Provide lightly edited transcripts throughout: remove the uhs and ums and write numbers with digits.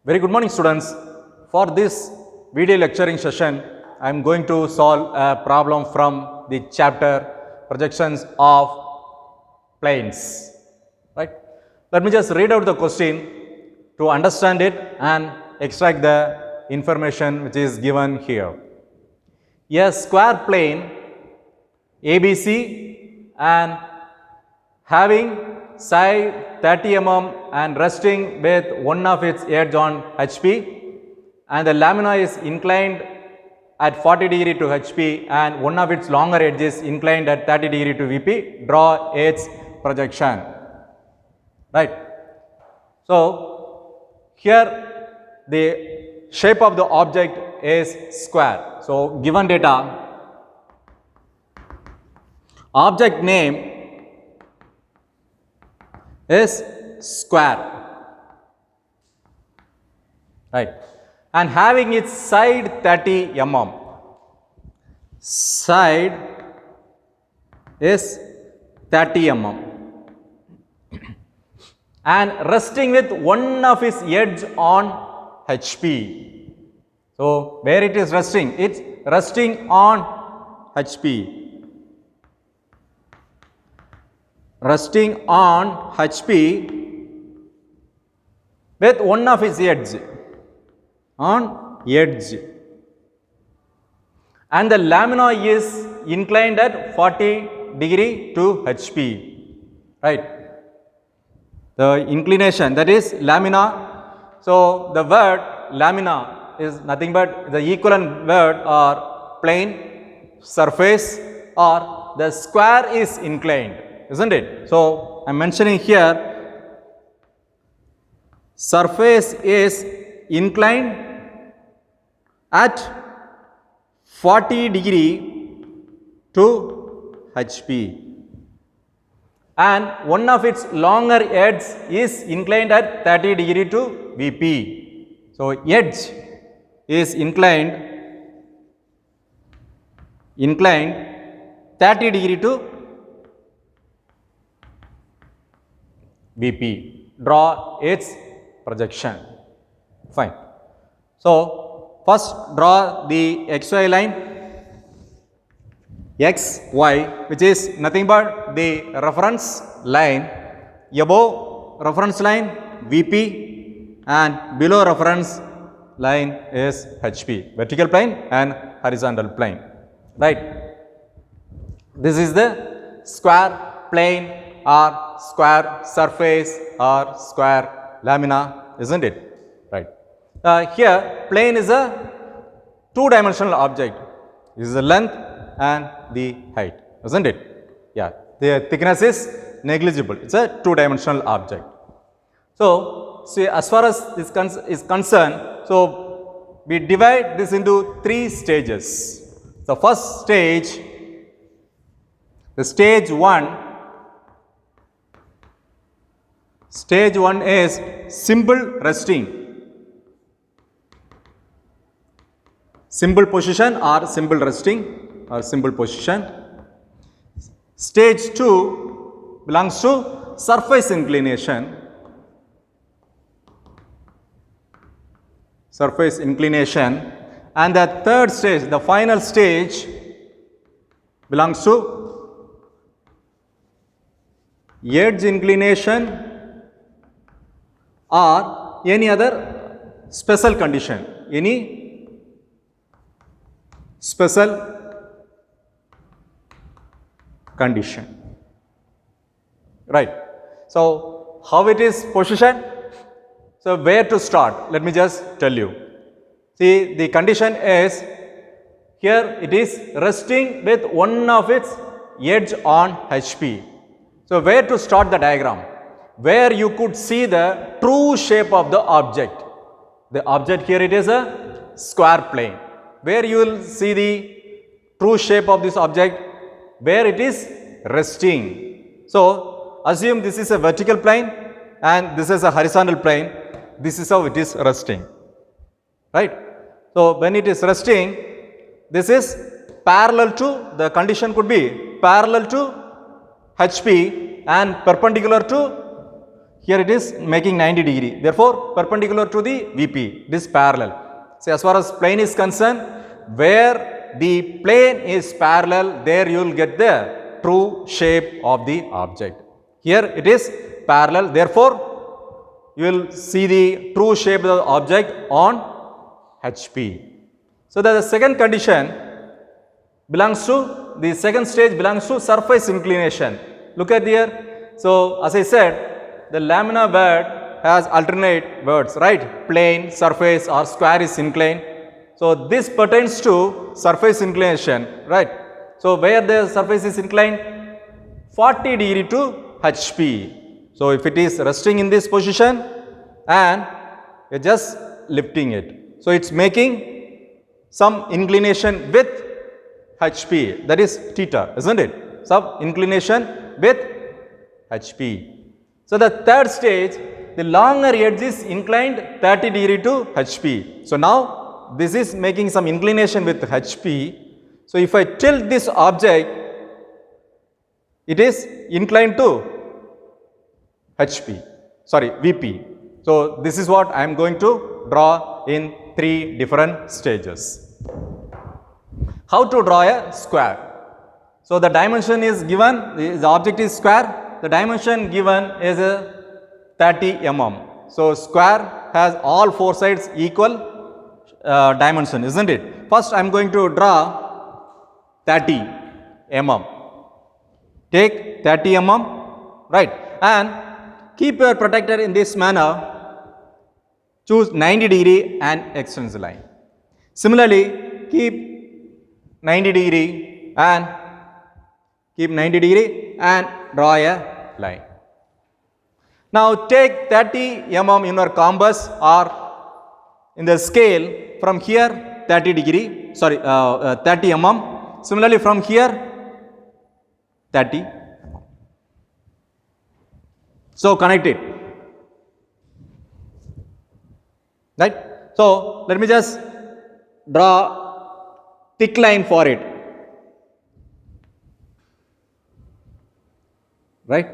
Very good morning, students. For this video lecturing session, I am going to solve a problem from the chapter projections of planes. Right? Let me just read out the question to understand it and extract the information which is given here. A square plane ABC and having side 30 mm and resting with one of its edge on HP, and the lamina is inclined at 40 degree to HP and one of its longer edges inclined at 30 degree to VP. Draw its projection. Right. So here the shape of the object is square. So given data, object name is square, right, and having its side 30 mm. Side is 30 mm and resting with one of its edge on HP. So where it is resting? It's resting on HP. Resting on HP with one of its edge on edge, and the lamina is inclined at 40 degree to HP, right. The inclination, that is lamina. So the word lamina is nothing but the equivalent word or plane, surface, or the square is inclined, isn't it? So I am mentioning here surface is inclined at 40 degree to HP and one of its longer edge is inclined at 30 degree to VP. So edge is inclined 30 degree to VP. Draw its projection. Fine. So first draw the XY line, XY, which is nothing but the reference line. Above reference line VP and below reference line is HP, vertical plane and horizontal plane, right. This is the square plane or square surface or square lamina, isn't it? Right. Here plane is a two-dimensional object. This is the length and the height, isn't it? Yeah, the thickness is negligible. It's a two-dimensional object. So, see, as far as this is concerned, so we divide this into three stages. The first stage, the stage 1 is simple resting, simple position or simple resting or simple position. Stage 2 belongs to surface inclination. Surface inclination, and the third stage, the final stage, belongs to edge inclination or any other special condition, any special condition, right. So how it is positioned? So where to start? Let me just tell you. See, the condition is here it is resting with one of its edge on HP. So where to start the diagram? Where you could see the true shape of the object. The object here, it is a square plane. Where you will see the true shape of this object? Where it is resting. So assume this is a vertical plane and this is a horizontal plane. This is how it is resting, right. So when it is resting, this is parallel to, the condition could be parallel to HP and perpendicular to Here it is making 90 degree. Therefore, perpendicular to the VP. It is parallel. So, as far as plane is concerned, where the plane is parallel, there you will get the true shape of the object. Here it is parallel. Therefore, you will see the true shape of the object on HP. So, the second condition belongs to, the second stage belongs to surface inclination. Look at here. So, as I said, the lamina word has alternate words, right? Plane, surface or square is inclined. So, this pertains to surface inclination, right? So, where the surface is inclined? 40 degree to HP. So, if it is resting in this position and you are just lifting it. So, it is making some inclination with HP, that is theta, isn't it? Some inclination with HP. So, the third stage, the longer edge is inclined 30 degree to HP. So, now this is making some inclination with HP. So, if I tilt this object, it is inclined to HP, sorry, VP. So, this is what I am going to draw in 3 different stages. How to draw a square? So, the dimension is given, the object is square. The dimension given is 30 mm. So, square has all 4 sides equal dimension, isn't it? First, I am going to draw 30 mm. Take 30 mm, right, and keep your protractor in this manner. Choose 90 degree and extend the line. Similarly, keep 90 degree and draw a line. Now, take 30 mm in your compass or in the scale from here 30 degree, 30 mm. Similarly, from here 30. So, connect it. Right. So, let me just draw thick line for it. Right.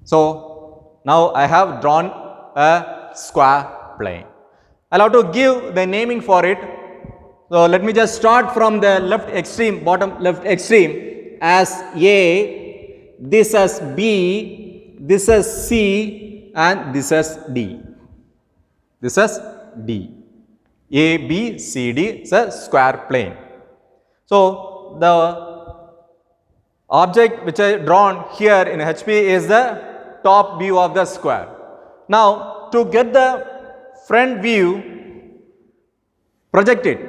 So, now I have drawn a square plane. I will have to give the naming for it. So, let me just start from the left extreme, bottom left extreme as A, this as B, this as C and this as D. This is D. A, B, C, D is a square plane. So, the object which I drawn here in HP is the top view of the square. Now, to get the front view, project it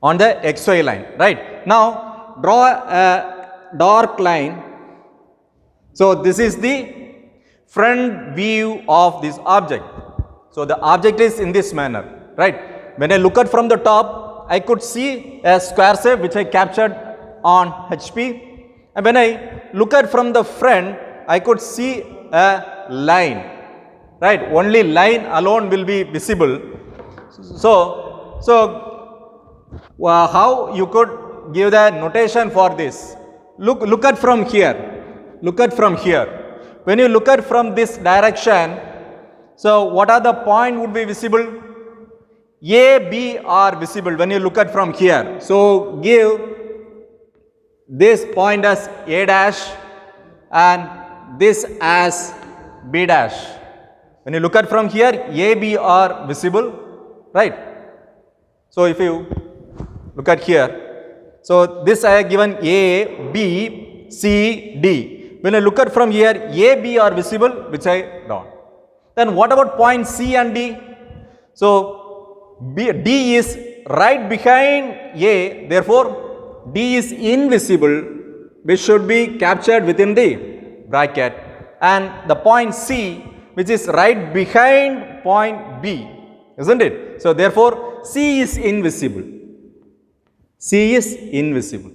on the XY line, right. Now, draw a dark line. So, this is the front view of this object. So, the object is in this manner, right. When I look at from the top, I could see a square shape which I captured on HP, and when I look at from the front, I could see a line, right. Only line alone will be visible. So, how you could give the notation for this? Look at from here. Look at from here. When you look at from this direction, so what are the point would be visible? A, B are visible when you look at from here. So, give this point as A dash and this as B dash. When you look at from here, A, B are visible, right. So, if you look at here, so this I have given A, B, C, D. When I look at from here, A, B are visible, which I drawn. Then what about point C and D? So, D is right behind A, therefore, D is invisible, which should be captured within the bracket. And the point C, which is right behind point B, isn't it? So, therefore, C is invisible. C is invisible.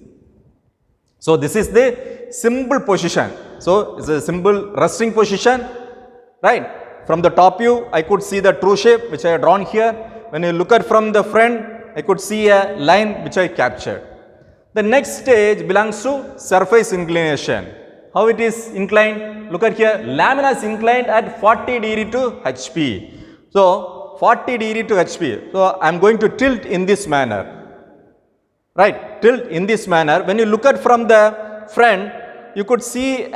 So, this is the simple position. So, it is a simple resting position, right. From the top view, I could see the true shape which I have drawn here. When you look at from the front, I could see a line which I captured. The next stage belongs to surface inclination. How it is inclined? Look at here. Lamina is inclined at 40 degree to HP. So 40 degree to HP. So I am going to tilt in this manner. Right? Tilt in this manner. When you look at from the front, you could see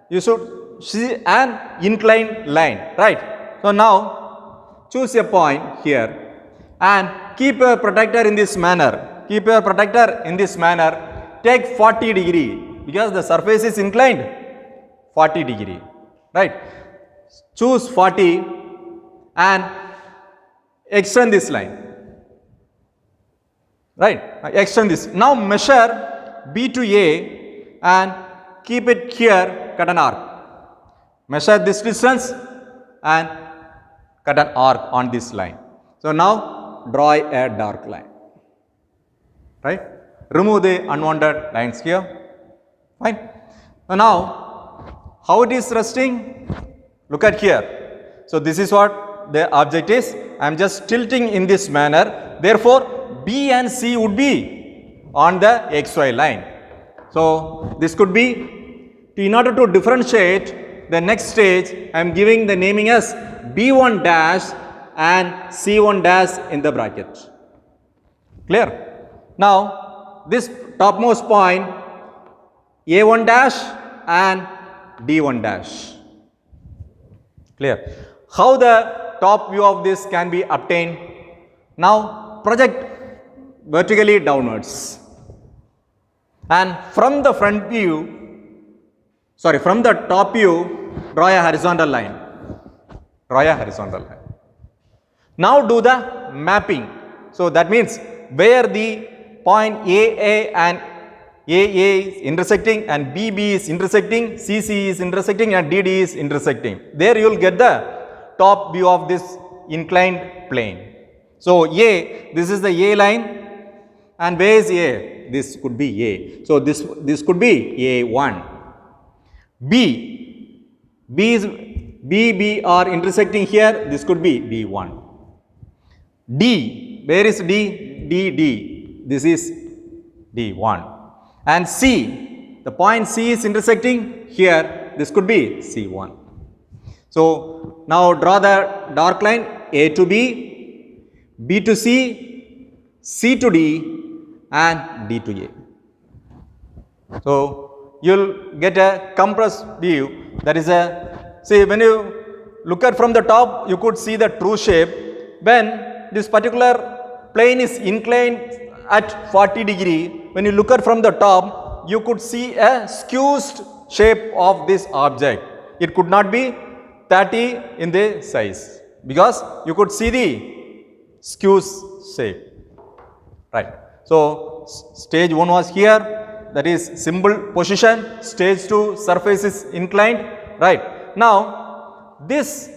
you should see an inclined line. Right? So now choose a point here and keep a protractor in this manner. Keep your protractor in this manner. Take 40 degree because the surface is inclined 40 degree. Right? Choose 40 and extend this line. Right? Extend this. Now measure B to A and keep it here, cut an arc. Measure this distance and cut an arc on this line. So now draw a dark line. Right? Remove the unwanted lines here. Fine. So now, how it is resting? Look at here. So this is what the object is. I am just tilting in this manner. Therefore, B and C would be on the XY line. So this could be, in order to differentiate the next stage, I am giving the naming as B1 dash and C1 dash in the bracket. Clear? Now, this topmost point A1 dash and D1 dash. Clear? How the top view of this can be obtained? Now, project vertically downwards. And from the front view, from the top view, draw a horizontal line. Draw a horizontal line. Now do the mapping. So that means where the point AA and AA is intersecting and BB is intersecting, CC is intersecting and DD is intersecting. There you will get the top view of this inclined plane. So A, this is the A line, and where is A? This could be A. So this could be A1. B are intersecting here, this could be B1. D, where is D? D. This is D1. And C, the point C is intersecting here, this could be C1. So now draw the dark line A to B, B to C, C to D and D to A. So you'll get a compressed view. That is when you look at from the top, you could see the true shape. When this particular plane is inclined at 40 degree, when you look at from the top, you could see a skewed shape of this object. It could not be 30 in the size because you could see the skewed shape. Right. So stage 1 was here, that is simple position. Stage 2, surface is inclined. Right. Now this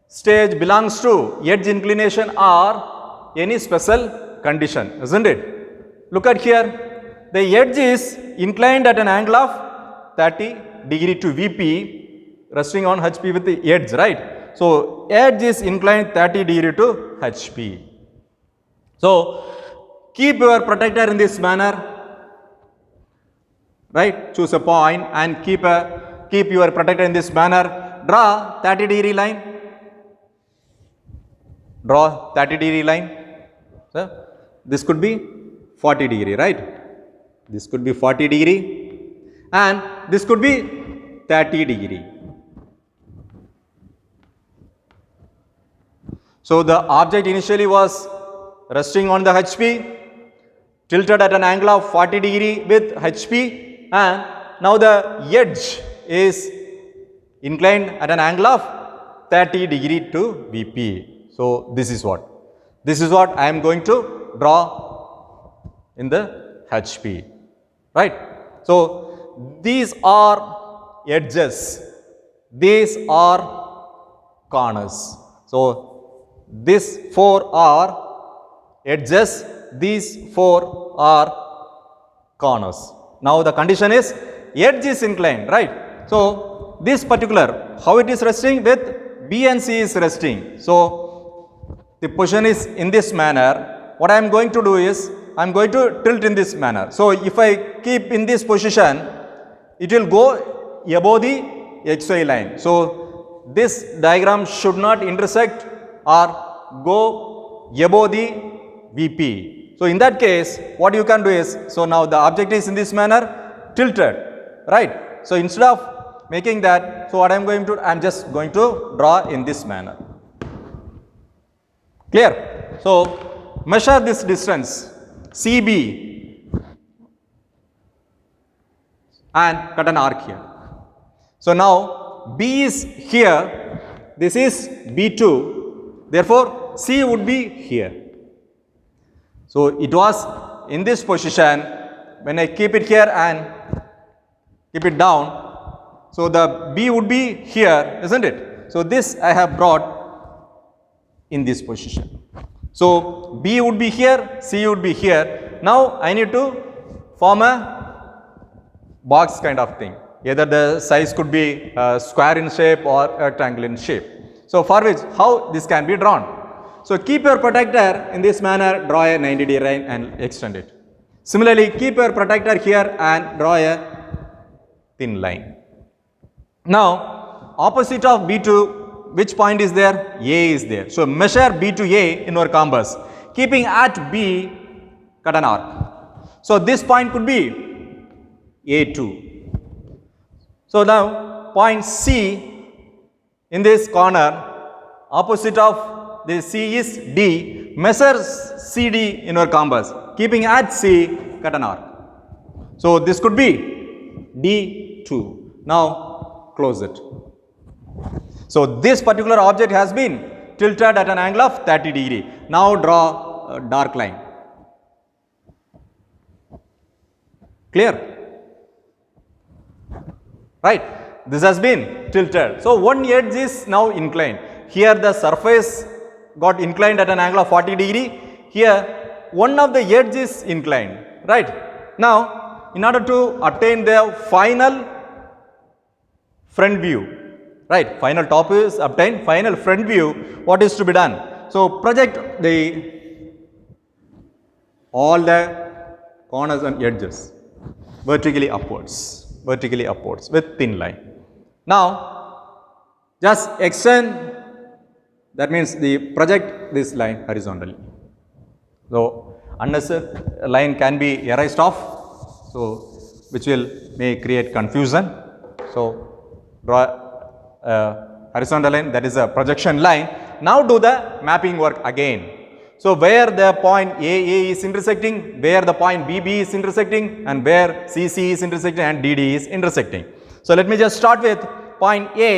stage belongs to edge inclination or any special condition, isn't it? Look at here, the edge is inclined at an angle of 30 degree to VP, resting on HP with the edge, right? So edge is inclined 30 degree to HP. So keep your protractor in this manner, right? Choose a point and keep your protractor in this manner. Draw 30 degree line. Draw 30 degree line. So, this could be 40 degree, right? This could be 40 degree and this could be 30 degree. So the object initially was resting on the HP, tilted at an angle of 40 degree with HP, and now the edge is inclined at an angle of 30 degree to VP. So this is what I am going to draw in the HP, right? So these are edges, these are corners. So these 4 are edges, these 4 are corners. Now the condition is edge is inclined, right? So this particular, how it is resting with B and C is resting. So the position is in this manner. What I am going to do is, I am going to tilt in this manner. So if I keep in this position, it will go above the xy line. So this diagram should not intersect or go above the VP. So in that case, what you can do is, so now the object is in this manner tilted, right? So instead of making that, so what I am going to, I am just going to draw in this manner. Clear? So measure this distance CB and cut an arc here. So now B is here, this is B2, therefore C would be here. So it was in this position. When I keep it here and keep it down, so the B would be here, isn't it? So this I have brought in this position. So B would be here, C would be here. Now I need to form a box kind of thing. Either the size could be square in shape or rectangle in shape. So for which, how this can be drawn? So keep your protector in this manner, draw a 90-degree line and extend it. Similarly, keep your protector here and draw a thin line. Now, opposite of B to which point is there? A is there. So measure B to A in your compass. Keeping at B, cut an arc. So this point could be A2. So now point C in this corner, opposite of this C is D. Measure CD in your compass. Keeping at C, cut an arc. So this could be D2. Now close it. So this particular object has been tilted at an angle of 30 degree. Now draw a dark line. Clear? Right? This has been tilted. So one edge is now inclined. Here the surface got inclined at an angle of 40 degree. Here one of the edge is inclined. Right? Now in order to obtain the final front view, right, final top is obtained, final front view, what is to be done? So project all the corners and edges vertically upwards with thin line. Now just extend, that means the project this line horizontally. So unnecessary line can be erased off, so which may create confusion. So draw a horizontal line, that is a projection line. Now do the mapping work again. So where the point AA is intersecting, where the point BB is intersecting, and where CC is intersecting and DD is intersecting. So let me just start with point A.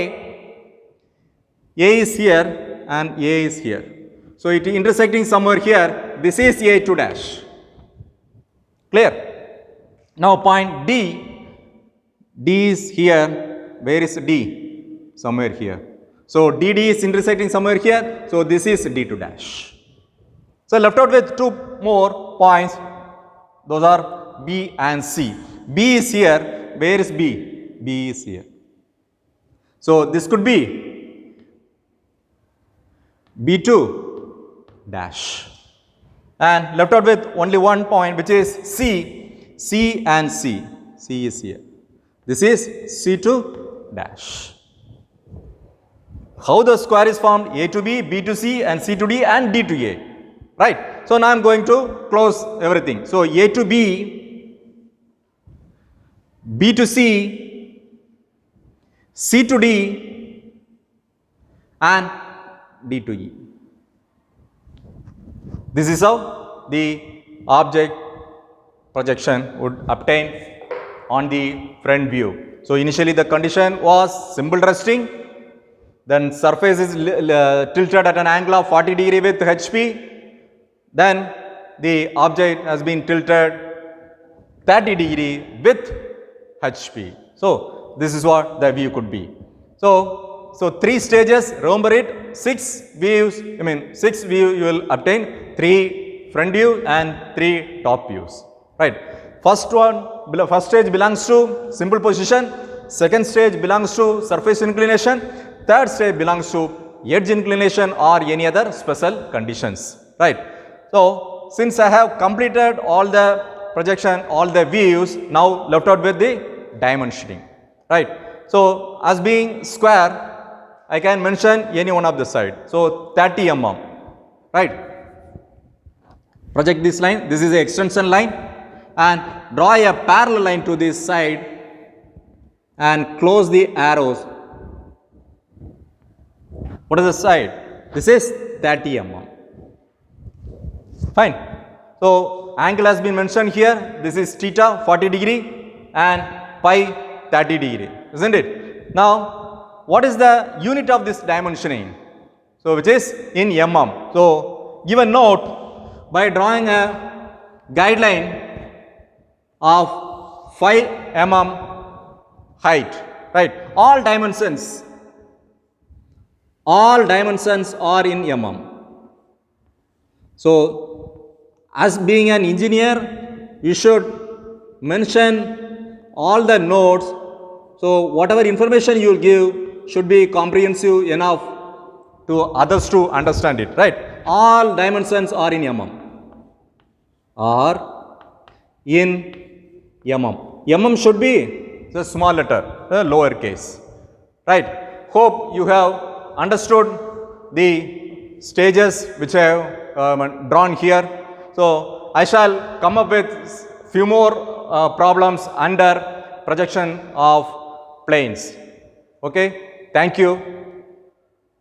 A is here and A is here. So it is intersecting somewhere here. This is A2 dash. Clear? Now point D. D is here. Where is D? Somewhere here. So DD is intersecting somewhere here. So this is D2 dash. So left out with two more points. Those are B and C. B is here. Where is B? B is here. So this could be B2 dash. And left out with only one point, which is C. C and C. C is here. This is C2 dash. How the square is formed? A to B, B to C, and C to D, and D to A. Right? So now I am going to close everything. So A to B, B to C, C to D, and D to E. This is how the object projection would obtain on the front view. So initially the condition was simple resting, then surface is tilted at an angle of 40 degree with HP, then the object has been tilted 30 degree with HP. So this is what the view could be. So 3 stages, remember it, 6 views, 6 view you will obtain, 3 front view and 3 top views, right? First stage belongs to simple position, second stage belongs to surface inclination, third stage belongs to edge inclination or any other special conditions, right? So since I have completed all the projection, all the views, now left out with the dimensioning, right? So as being square, I can mention any one of the side. So 30 mm, right? Project this line, this is the extension line, and draw a parallel line to this side and close the arrows. What is the side? This is 30 mm. Fine. So angle has been mentioned here. This is theta 40 degree and pi 30 degree, isn't it? Now, what is the unit of this dimensioning? So which is in mm. So give a note by drawing a guideline of 5 mm height, right? All dimensions are in mm. So as being an engineer, you should mention all the nodes. So whatever information you will give should be comprehensive enough to others to understand it, right? All dimensions are in mm. Mm should be the small letter, the lower case, right? Hope you have understood the stages which I have drawn here. So I shall come up with few more problems under projection of planes. Okay, thank you.